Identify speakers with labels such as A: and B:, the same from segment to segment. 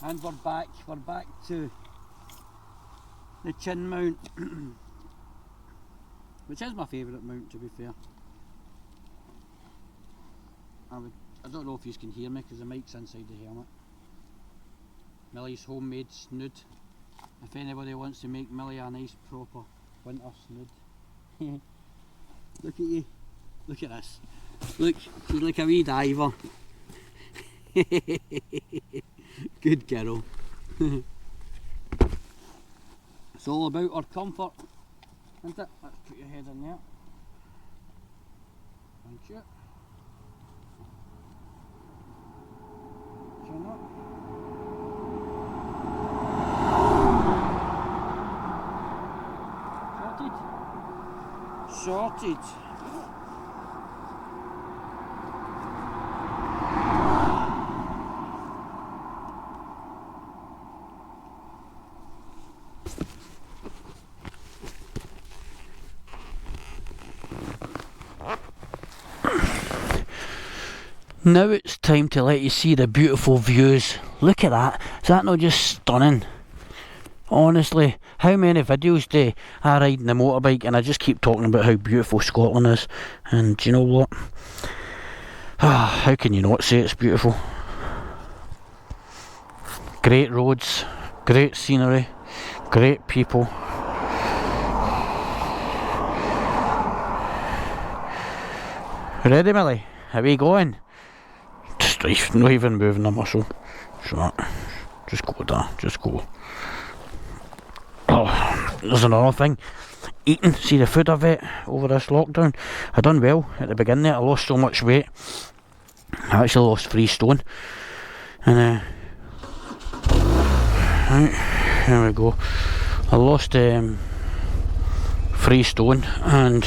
A: And we're back to the chin mount, which is my favourite mount, to be fair. I don't know if you can hear me because the mic's inside the helmet. Millie's homemade snood. If anybody wants to make Millie a nice proper winter snood. Look at you. Look at this. Look, she's like a wee diver. Good girl. It's all about our comfort, isn't it? Let's put your head in there. Thank you. Chin up. Sorted. Now it's time to let you see the beautiful views. Look at that. Is that not just stunning? Honestly, how many videos do I ride in the motorbike and I just keep talking about how beautiful Scotland is? And do you know what? How can you not say it's beautiful? Great roads, great scenery, great people. Ready, Millie? How are we going? Just not even moving a muscle. So, just go there, just go. Oh, there's another thing. Eating. See the food I've ate over this lockdown. I done well at the beginning there. I lost so much weight. I actually lost 3 stone. And right, here we go. I lost 3 stone and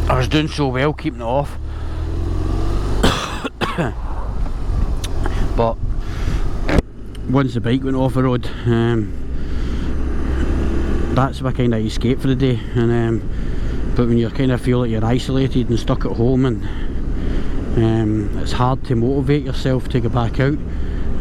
A: I was doing so well keeping it off. But once the bike went off the road, that's my kind of escape for the day. And but when you kind of feel like you're isolated and stuck at home, and it's hard to motivate yourself to go back out.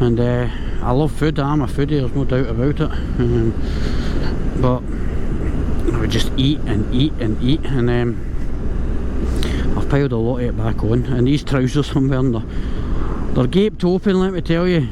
A: And I love food. I'm a foodie, there's no doubt about it. But I would just eat and eat and eat, and I've piled a lot of it back on. And these trousers I'm wearing, they're gaped open, let me tell you.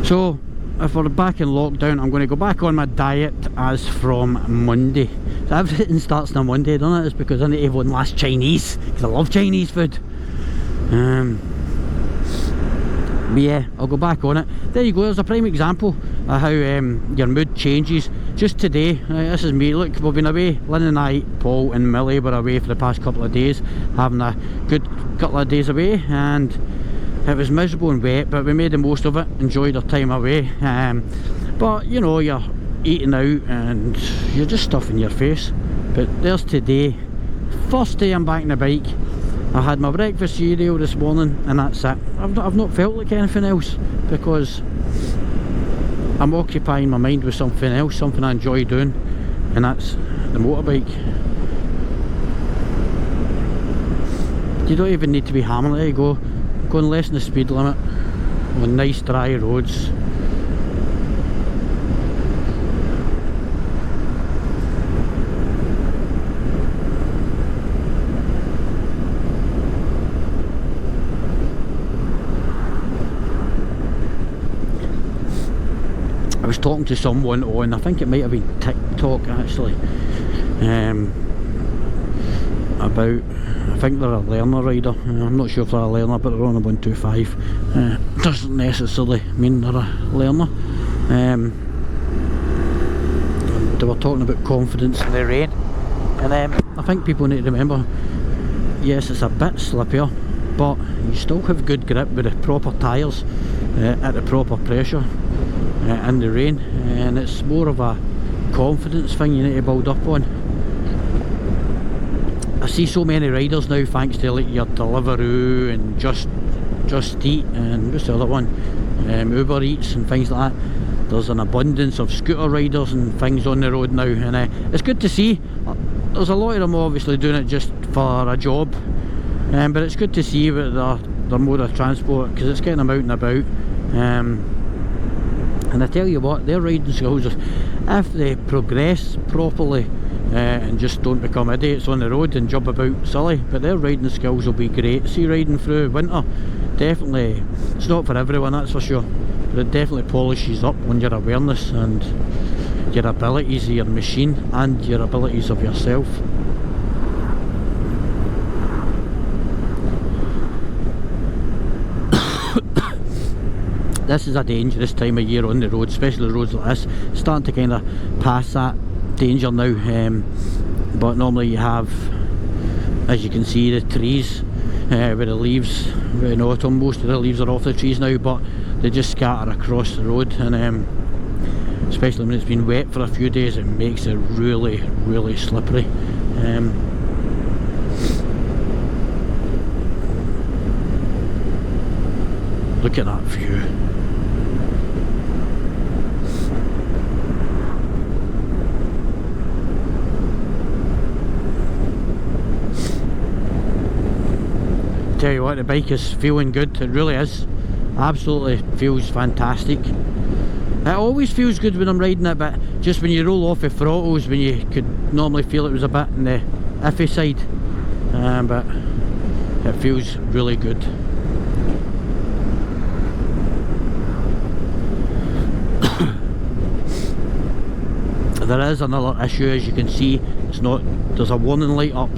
A: So if we're back in lockdown, I'm going to go back on my diet as from Monday. So everything starts on Monday, doesn't it? It's because I need to have one last Chinese, because I love Chinese food. But yeah, I'll go back on it. There you go, there's a prime example of how your mood changes. Just today, this is me, look, we've been away, Lynn and I, Paul and Millie were away for the past couple of days, having a good couple of days away, and it was miserable and wet, but we made the most of it, enjoyed our time away. But you know, you're eating out and you're just stuffing your face. But there's today, first day I'm back on the bike. I had my breakfast cereal this morning and that's it. I've not felt like anything else, because I'm occupying my mind with something else, something I enjoy doing, and that's the motorbike. You don't even need to be hammering it, going less than the speed limit on nice dry roads. I was talking to someone on, I think it might have been TikTok actually, about, I think they're a learner rider. I'm not sure if they're a learner, but they're on a 125. Doesn't necessarily mean they're a learner. They were talking about confidence in the rain, and I think people need to remember, yes, it's a bit slippier, but you still have good grip with the proper tyres at the proper pressure in the rain, and it's more of a confidence thing you need to build up on. I see so many riders now, thanks to like your Deliveroo and Just Eat and what's the other one, Uber Eats and things like that. There's an abundance of scooter riders and things on the road now, and it's good to see. There's a lot of them obviously doing it just for a job, but it's good to see with their mode of transport, because it's getting them out and about. And I tell you what, their riding skills, if they progress properly and just don't become idiots on the road and jump about silly, but their riding skills will be great. See, riding through winter, definitely, it's not for everyone, that's for sure, but it definitely polishes up on your awareness and your abilities of your machine and your abilities of yourself. This is a dangerous time of year on the road, especially roads like this. Starting to kind of pass that danger now, but normally you have, as you can see, the trees where the leaves, in autumn most of the leaves are off the trees now, but they just scatter across the road, and especially when it's been wet for a few days, it makes it really, really slippery. Look at that view. Tell you what, the bike is feeling good, it really is. Absolutely feels fantastic. It always feels good when I'm riding it, but just when you roll off the throttles, when you could normally feel it was a bit on the iffy side, but it feels really good. There is another issue, as you can see, there's a warning light up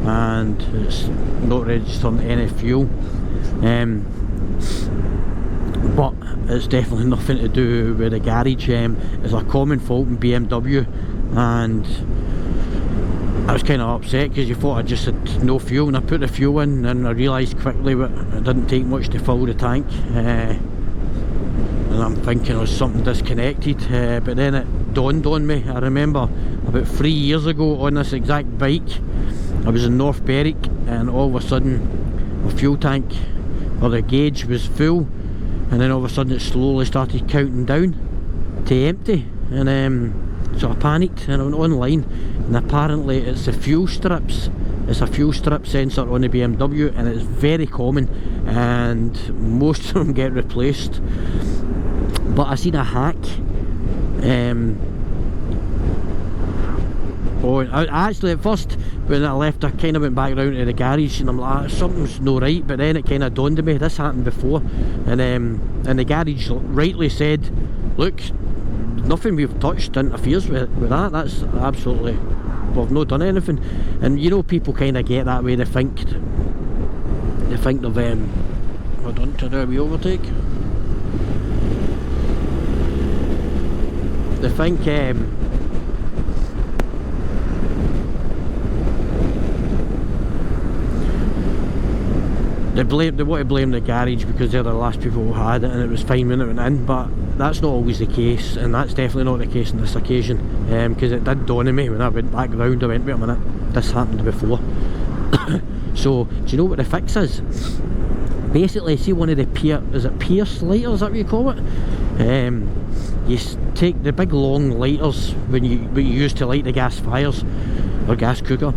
A: and it's not registering any fuel, but it's definitely nothing to do with the garage. It's a common fault in BMW, and I was kind of upset because you thought I just had no fuel, and I put the fuel in and I realised quickly that it didn't take much to fill the tank, and I'm thinking it was something disconnected, but then it dawned on me. I remember about 3 years ago on this exact bike, I was in North Berwick, and all of a sudden my fuel tank, or the gauge, was full, and then all of a sudden it slowly started counting down to empty, and so I panicked and I went online, and apparently it's the fuel strips. It's a fuel strip sensor on the BMW, and it's very common, and most of them get replaced. But I seen a hack. Actually, at first when I left, I kind of went back round to the garage, and I'm like, something's no right. But then it kind of dawned on me, this happened before, and the garage rightly said, look, nothing we've touched interferes with that. That's absolutely, we've not done anything. And you know, people kind of get that way. They think they've hold on to do a wee overtake. They think they want to blame the garage because they're the last people who had it and it was fine when it went in, but that's not always the case, and that's definitely not the case on this occasion, because it did dawn on me when I went back round. I went, wait a minute, this happened before. So do you know what the fix is? Basically, see one of the Pierce lighters, is that what you call it? You take the big long lighters what you use to light the gas fires or gas cooker.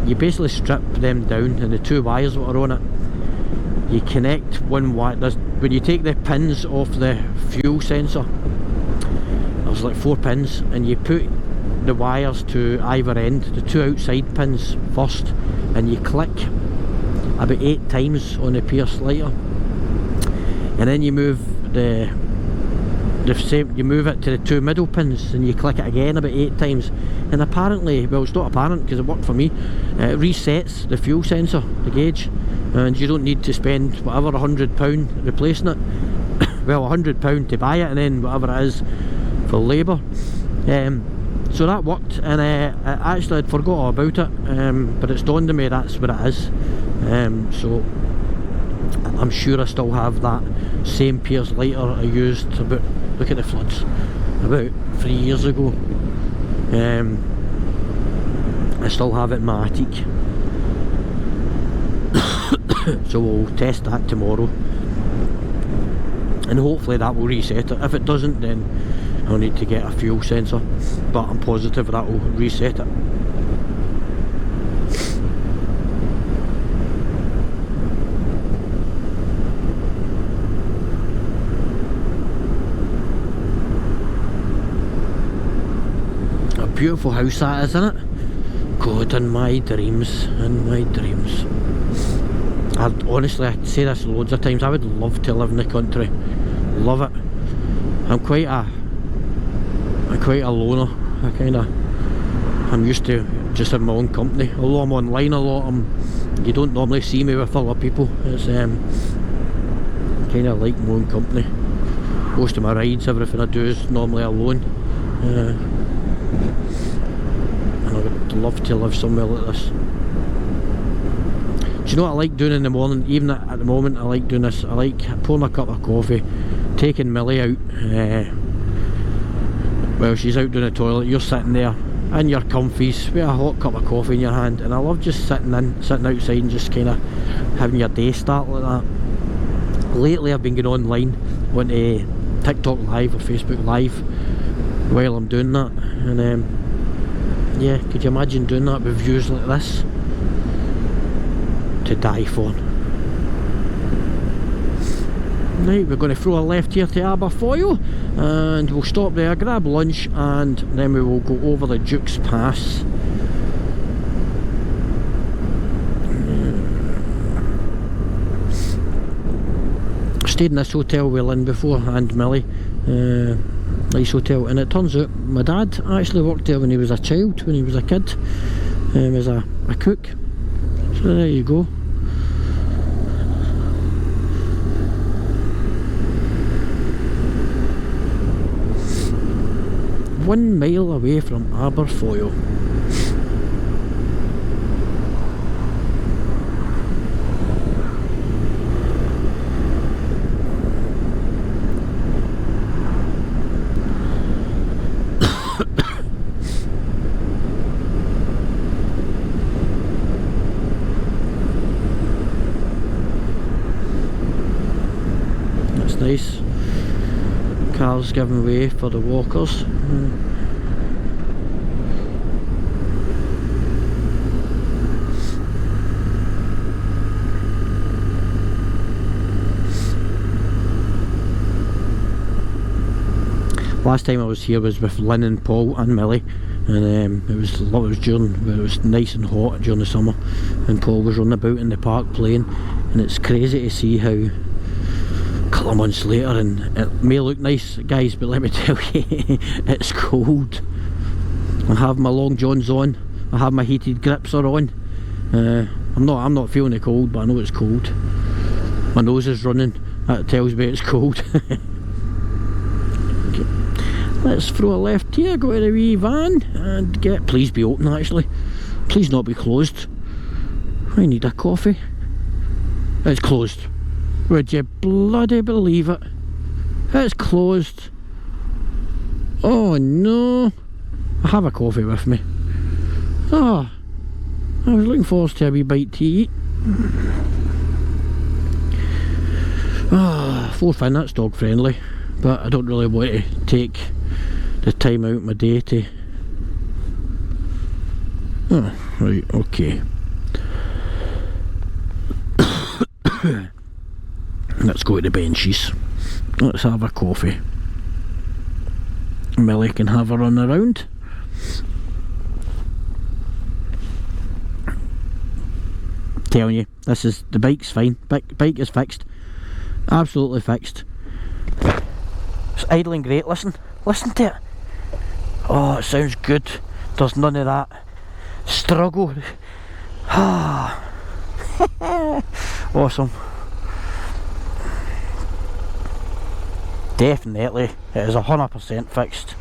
A: You basically strip them down, and the two wires that are on it, you connect one wire. When you take the pins off the fuel sensor, there's like 4 pins, and you put the wires to either end, the 2 outside pins first, and you click about 8 times on the Pierce lighter, and then you move you move it to the 2 middle pins, and you click it again about 8 times, and apparently, well, it's not apparent because it worked for me, it resets the fuel sensor, the gauge, and you don't need to spend whatever £100 replacing it. Well, £100 to buy it, and then whatever it is for labour. So that worked, and actually I'd forgot all about it, but it's dawned on me that's what it is. So I'm sure I still have that same Pierce lighter I used about, look at the floods, about 3 years ago. I still have it in my attic. So we'll test that tomorrow, and hopefully that will reset it. If it doesn't, then I'll need to get a fuel sensor, but I'm positive that will reset it. beautiful house that is, isn't it? God, in my dreams, honestly, I say this loads of times, I would love to live in the country. Love it. I'm quite a loner. I'm used to just having my own company. Although I'm online a lot, you don't normally see me with other people. It's kind of like my own company. Most of my rides, everything I do is normally alone. And I would love to live somewhere like this. Do you know what I like doing in the morning? Even at the moment, I like doing this. I like pouring a cup of coffee, taking Millie out. Well, she's out doing the toilet, you're sitting there in your comfies with a hot cup of coffee in your hand, and I love just sitting outside and just kind of having your day start like that. Lately I've been going online onto TikTok Live or Facebook Live while I'm doing that, and yeah, could you imagine doing that with views like this? To die for. Right, we're going to throw a left here to Aberfoyle, and we'll stop there, grab lunch, and then we will go over the Duke's Pass. Stayed in this hotel we were in before, and Millie, nice hotel, and it turns out my dad actually worked there when he was a child, when he was a kid, as a cook. So there you go. One mile away from Aberfoyle. That's nice. Cars giving way for the walkers. Last time I was here was with Lynn and Paul and Millie, and it was nice and hot during the summer, and Paul was running about in the park playing, and it's crazy to see how a couple of months later, and it may look nice guys, but let me tell you, it's cold. I have my long johns on, I have my heated grips are on. I'm not feeling the cold, but I know it's cold. My nose is running, that tells me it's cold. Let's throw a left here, go to the wee van and get, please be open actually, please not be closed. I need a coffee. It's closed. Would you bloody believe it? It's closed. Oh no. I have a coffee with me. Ah, I was looking forward to a wee bite to eat. Ah, Forfin, that's dog friendly, but I don't really want to take the time out of my day to... Oh, right, okay. Let's go to the benches. Let's have a coffee. Millie can have a run around. Telling you, the bike's fine. Bike is fixed. Absolutely fixed. It's idling great, listen to it. Oh, it sounds good. There's none of that struggle. Ah, awesome. Definitely, it is 100% fixed.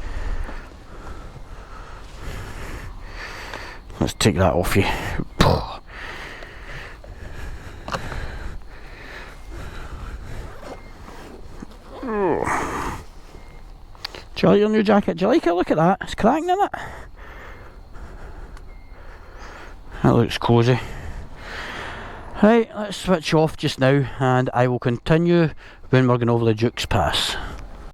A: Let's take that off you. Do you like your new jacket? Do you like it? Look at that. It's cracking, isn't it? That looks cosy. Right, let's switch off just now and I will continue when we're going over the Duke's Pass.